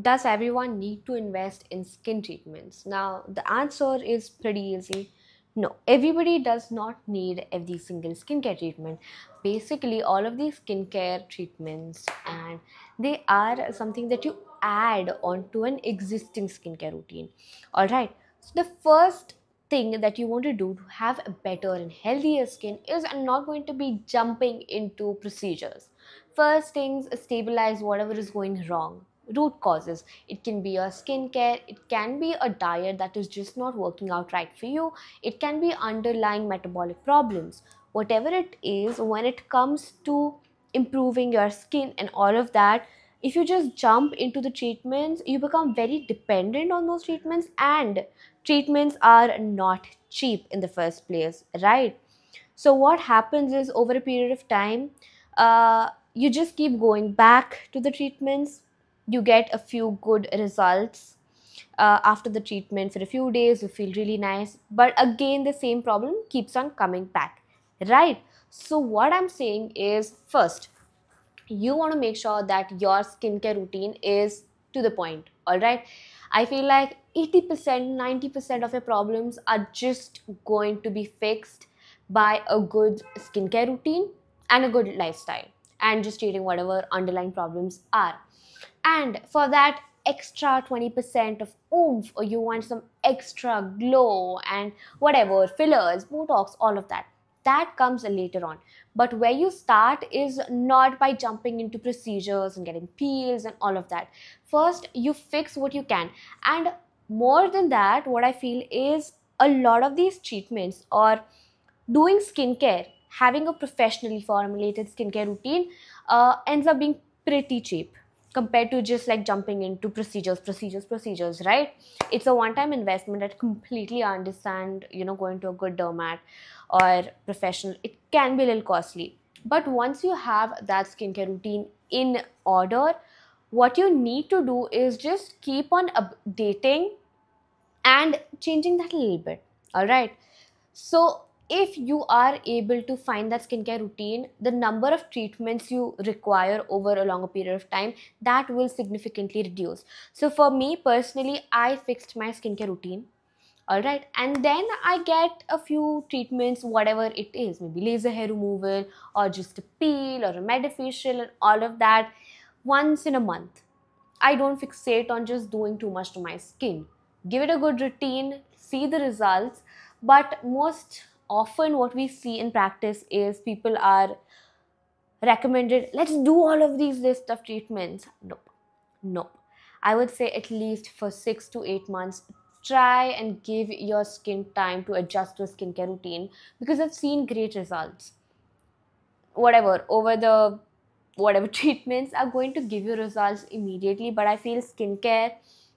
Does everyone need to invest in skin treatments? Now, the answer is pretty easy. No, everybody does not need every single skincare treatment. Basically, all of these skincare treatments and they are something that you add onto an existing skincare routine. All right. So the first thing that you want to do to have a better and healthier skin is not going to be jumping into procedures. First things, stabilize whatever is going wrong. Root causes. It can be a skincare, it can be a diet that is just not working out right for you, it can be underlying metabolic problems. Whatever it is, when it comes to improving your skin and all of that, if you just jump into the treatments, you become very dependent on those treatments, and treatments are not cheap in the first place, right? So what happens is over a period of time, you just keep going back to the treatments. You get a few good results. After the treatment for a few days, you feel really nice, but again the same problem keeps on coming back, right? So what I'm saying is, first, you want to make sure that your skincare routine is to the point. All right, I feel like 80%, 90% of your problems are just going to be fixed by a good skincare routine and a good lifestyle, and just treating whatever underlying problems are. And for that extra 20% of oomph, or you want some extra glow and whatever, fillers, botox, all of that, that comes later on. But where you start is not by jumping into procedures and getting peels and all of that. First, you fix what you can. And more than that, what I feel is a lot of these treatments or doing skincare, having a professionally formulated skincare routine ends up being pretty cheap compared to just like jumping into procedures, right? It's a one-time investment. That completely understand, going to a good dermat or professional, it can be a little costly. But once you have that skincare routine in order, what you need to do is just keep on updating and changing that a little bit. All right, so if you are able to find that skincare routine, the number of treatments you require over a longer period of time, that will significantly reduce. So for me personally, I fixed my skincare routine. All right, and then I get a few treatments, whatever it is, maybe laser hair removal or just a peel or a medifacial and all of that, once in a month. I don't fixate on just doing too much to my skin. Give it a good routine, see the results. But most often, what we see in practice is people are recommended, let's do all of these list of treatments. Nope. Nope. I would say at least for 6 to 8 months, try and give your skin time to adjust to a skincare routine, because I've seen great results. Whatever, over the whatever treatments are going to give you results immediately, but I feel skincare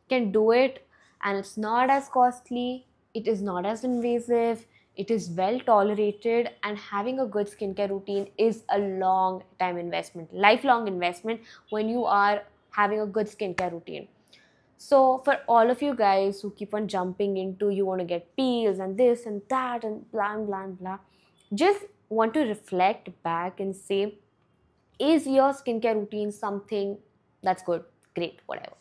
can do it, and it's not as costly, it is not as invasive, it is well tolerated, and having a good skincare routine is a long time investment, lifelong investment, when you are having a good skincare routine. So for all of you guys who keep on jumping into, you want to get peels and this and that and blah blah blah, just want to reflect back and say, is your skincare routine something that's good? Great, whatever.